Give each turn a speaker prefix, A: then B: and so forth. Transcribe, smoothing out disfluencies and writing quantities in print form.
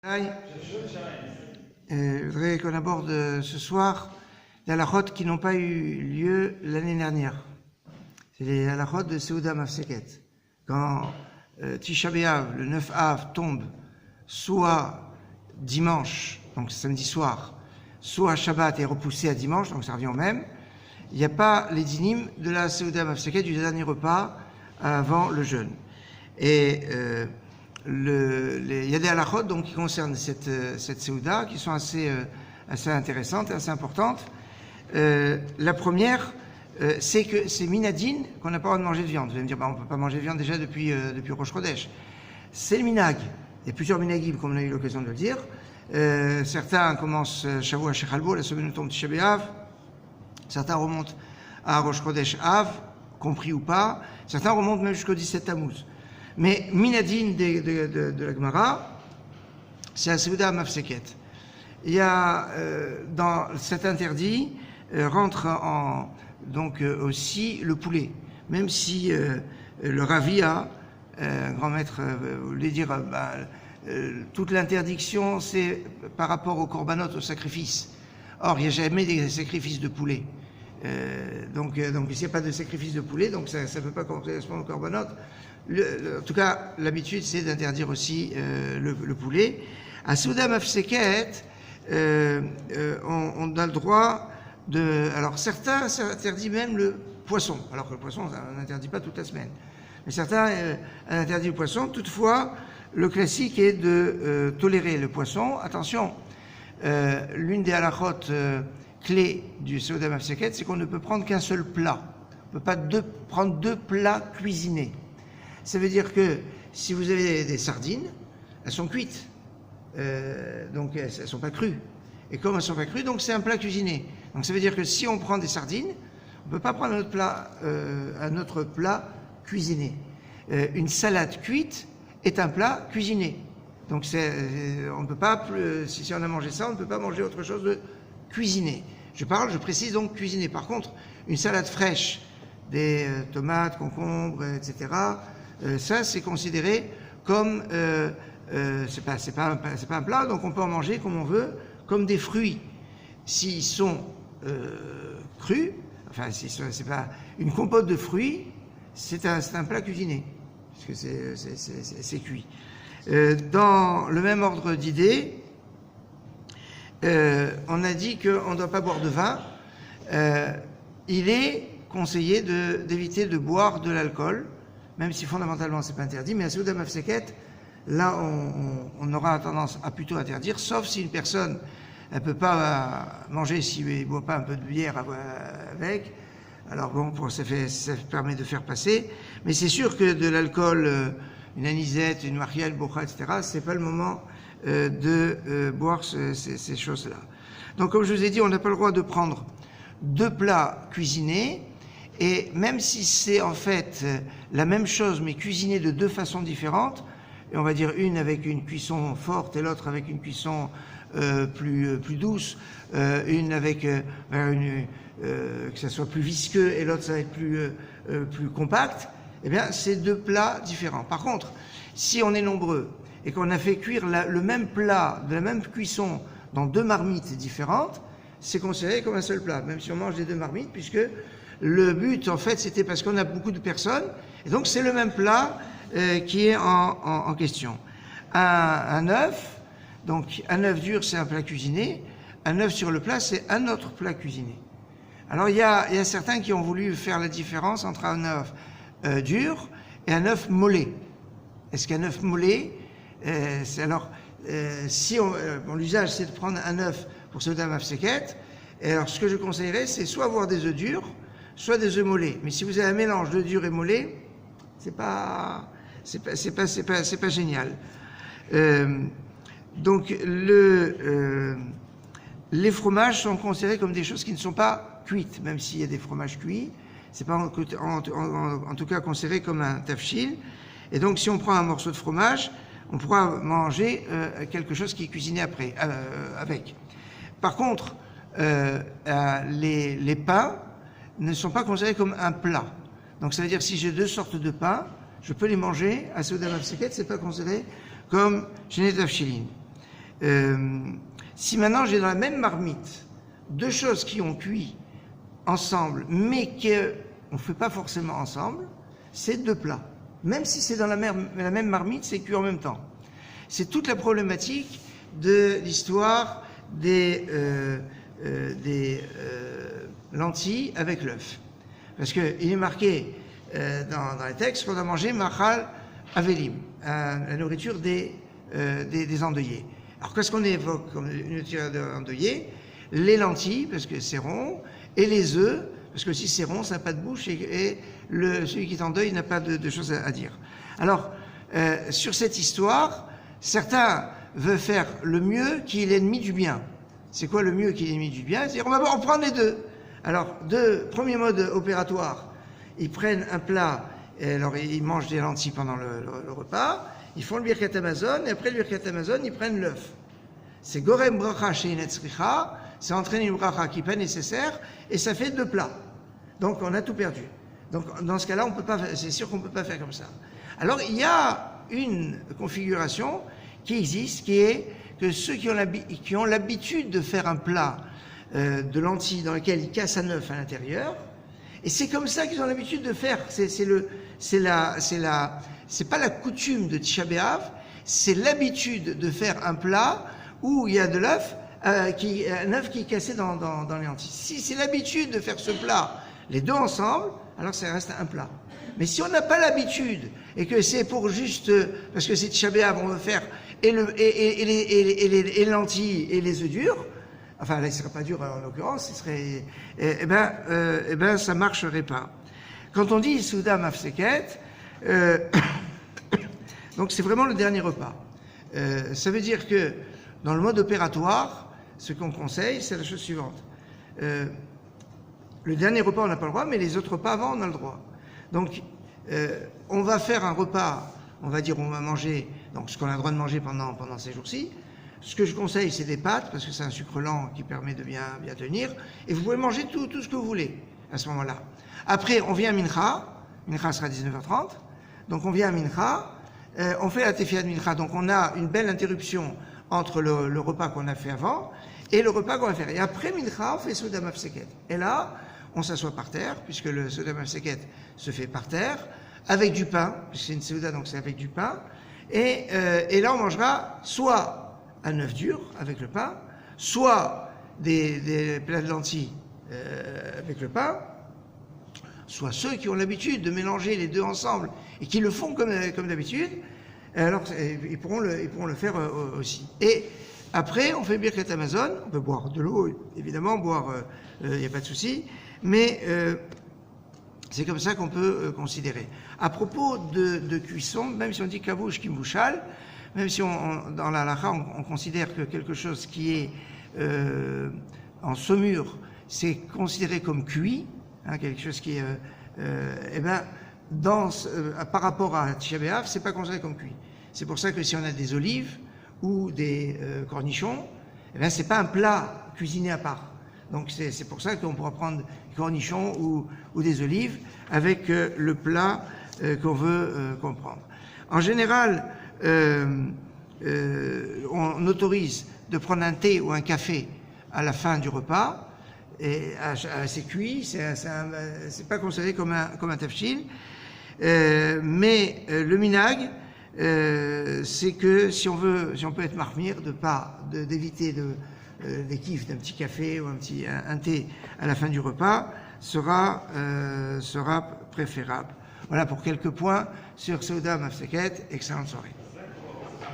A: Je voudrais qu'on aborde ce soir les halakhot qui n'ont pas eu lieu l'année dernière. C'est les halakhot de Seuda Mafseket. Quand Tisha B'Av, le 9 Av, tombe soit dimanche, donc samedi soir, soit Shabbat est repoussé à dimanche, donc ça revient au même, il n'y a pas les dinim de la Seuda Mafseket, du dernier repas avant le jeûne. Et il y a des halakhot donc qui concernent cette Seuda qui sont assez intéressantes et assez importantes. La première, c'est que c'est minadine qu'on n'a pas le droit de manger de viande. Vous allez me dire, on ne peut pas manger de viande déjà depuis Rosh Chodesh. C'est le minag. Il y a plusieurs minagim, comme on a eu l'occasion de le dire. Certains commencent Shavua Shechalbo, la semaine où tombe Tisha B'Av. Certains remontent à Rosh Chodesh Av, compris ou pas. Certains remontent même jusqu'au 17 Tammuz. Mais minadine de la Gemara, c'est la Seuda Mafseket. Il y a dans cet interdit rentre donc aussi le poulet, même si le Ravia, grand maître, voulait dire toute l'interdiction c'est par rapport au korbanot, au sacrifice. Or il n'y a jamais des sacrifices de poulet. Donc s'il n'y a pas de sacrifice de poulet, donc ça ne peut pas correspondre au korbanot. En tout cas, l'habitude, c'est d'interdire aussi le poulet. À Seuda Mafseket, on a le droit de... Alors, certains interdisent même le poisson, alors que le poisson, on n'interdit pas toute la semaine. Mais certains interdisent le poisson. Toutefois, le classique est de tolérer le poisson. Attention, l'une des halakhot clés du Seuda Mafseket, c'est qu'on ne peut prendre qu'un seul plat. On ne peut pas prendre deux plats cuisinés. Ça veut dire que si vous avez des sardines, elles sont cuites, donc elles ne sont pas crues. Et comme elles ne sont pas crues, donc c'est un plat cuisiné. Donc ça veut dire que si on prend des sardines, on ne peut pas prendre un autre plat cuisiné. Une salade cuite est un plat cuisiné. Donc on ne peut pas, si on a mangé ça, on ne peut pas manger autre chose de cuisiné. Je précise donc cuisiné. Par contre, une salade fraîche, des tomates, concombres, etc., ça c'est considéré comme c'est pas un plat, donc on peut en manger comme on veut, comme des fruits. S'ils sont crus, enfin c'est pas une compote de fruits, c'est un plat cuisiné, puisque c'est cuit. Dans le même ordre d'idées, on a dit qu'on ne doit pas boire de vin. Il est conseillé d'éviter de boire de l'alcool, même si fondamentalement c'est pas interdit, mais à Seuda Mafseket, là on aura tendance à plutôt interdire, sauf si une personne elle peut pas manger s'il ne boit pas un peu de bière avec. Alors bon, ça permet de faire passer, mais c'est sûr que de l'alcool, une anisette, une marielle, bocha, etc., c'est pas le moment de boire ces choses-là. Donc comme je vous ai dit, on n'a pas le droit de prendre deux plats cuisinés, et même si c'est en fait la même chose mais cuisiné de deux façons différentes, et on va dire une avec une cuisson forte et l'autre avec une cuisson plus douce, une avec que ça soit plus visqueux et l'autre ça va être plus compact, eh bien c'est deux plats différents. Par contre, si on est nombreux et qu'on a fait cuire le même plat de la même cuisson dans deux marmites différentes, c'est considéré comme un seul plat, même si on mange les deux marmites, puisque le but, en fait, c'était parce qu'on a beaucoup de personnes, et donc c'est le même plat qui est en question. Un œuf, donc un œuf dur, c'est un plat cuisiné, un œuf sur le plat, c'est un autre plat cuisiné. Alors il y a certains qui ont voulu faire la différence entre un œuf dur et un œuf mollet. Est-ce qu'un œuf mollet, si l'usage c'est de prendre un œuf pour Seuda Mafseket, et alors ce que je conseillerais, c'est soit avoir des œufs durs, soit des œufs mollets. Mais si vous avez un mélange de dur et mollet, c'est pas génial. Donc les fromages sont considérés comme des choses qui ne sont pas cuites, même s'il y a des fromages cuits, c'est pas en tout cas considéré comme un tafshil. Et donc si on prend un morceau de fromage, on pourra manger quelque chose qui est cuisiné après avec. Par contre, les pains ne sont pas considérés comme un plat. Donc ça veut dire si j'ai deux sortes de pains, je peux les manger à Seuda Mafseket, c'est pas considéré comme Shenet Tafshilin. si maintenant j'ai dans la même marmite deux choses qui ont cuit ensemble, mais qu'on ne fait pas forcément ensemble, c'est deux plats. Même si c'est dans la même marmite, c'est cuit en même temps. C'est toute la problématique de l'histoire des lentilles avec l'œuf. Parce qu'il est marqué dans les textes qu'on a mangé machal avelim, la nourriture des endeuillés. Alors qu'est-ce qu'on évoque comme nourriture d'endeuillés? Les lentilles, parce que c'est rond, et les œufs, parce que si c'est rond, ça n'a pas de bouche, et celui qui est en deuil n'a pas de choses à dire. Alors, sur cette histoire, certains veulent faire le mieux qui est l'ennemi du bien. C'est quoi le mieux qui est l'ennemi du bien? C'est-à-dire, on va prendre les deux. Alors, premier mode opératoire, ils prennent un plat, et alors ils mangent des lentilles pendant le repas, ils font le birkat Hamazon, et après le birkat Hamazon, ils prennent l'œuf. C'est gorem bracha chez Netzricha, c'est entraîner une bracha qui n'est pas nécessaire, et ça fait deux plats. Donc on a tout perdu. Donc dans ce cas-là, c'est sûr qu'on ne peut pas faire comme ça. Alors il y a une configuration qui existe, qui est que ceux qui ont l'habitude de faire un plat de lentilles dans lequel ils cassent un œuf à l'intérieur, et c'est comme ça qu'ils ont l'habitude de faire. C'est pas la coutume de Tisha B'Av, c'est l'habitude de faire un plat où il y a de l'œuf, un œuf qui est cassé dans les lentilles. Si c'est l'habitude de faire ce plat, les deux ensemble, alors ça reste un plat. Mais si on n'a pas l'habitude, et que c'est pour juste, parce que c'est Tisha B'Av, on veut faire et les lentilles et les œufs durs, enfin là il ne serait pas dur en l'occurrence, il serait, ça marcherait pas. Quand on dit Souda Mafseket, donc c'est vraiment le dernier repas. Ça veut dire que dans le mode opératoire, ce qu'on conseille, c'est la chose suivante. Le dernier repas, on n'a pas le droit, mais les autres repas avant, on a le droit. Donc, on va faire un repas, on va dire, on va manger, donc ce qu'on a le droit de manger pendant ces jours-ci. Ce que je conseille, c'est des pâtes, parce que c'est un sucre lent qui permet de bien tenir. Et vous pouvez manger tout ce que vous voulez à ce moment-là. Après, on vient à Mincha. Mincha sera à 19h30. Donc, on vient à Mincha. On fait la Tefillah de Mincha. Donc, on a une belle interruption entre le repas qu'on a fait avant et le repas qu'on va faire. Et après Mincha, on fait Souda Mafseket. Et là, on s'assoit par terre, puisque le Souda Mafseket se fait par terre, avec du pain, puisque c'est une Souda, donc c'est avec du pain. Et là, on mangera soit un œuf dur avec le pain, soit des plats de lentilles avec le pain, soit ceux qui ont l'habitude de mélanger les deux ensemble et qui le font comme d'habitude, alors ils pourront le faire aussi. Et après, on fait Birkat Hamazon, on peut boire de l'eau, évidemment, il n'y a pas de souci, mais c'est comme ça qu'on peut considérer. À propos de cuisson, même si on dit kavouche kimbouchal, même si dans la halakha, on considère que quelque chose qui est en saumure, c'est considéré comme cuit, quelque chose qui est... par rapport à Tisha B'Av, c'est pas considéré comme cuit. C'est pour ça que si on a des olives ou des cornichons, c'est pas un plat cuisiné à part. Donc c'est pour ça qu'on pourra prendre des cornichons ou des olives avec le plat qu'on veut comprendre. En général, on autorise de prendre un thé ou un café à la fin du repas. Et c'est cuit, c'est pas considéré comme un tafshil, mais le minag, c'est que si on peut être marmire, d'éviter des kiffs d'un petit café ou un thé à la fin du repas sera préférable. Voilà pour quelques points sur Souda Mafseket. Excellente soirée.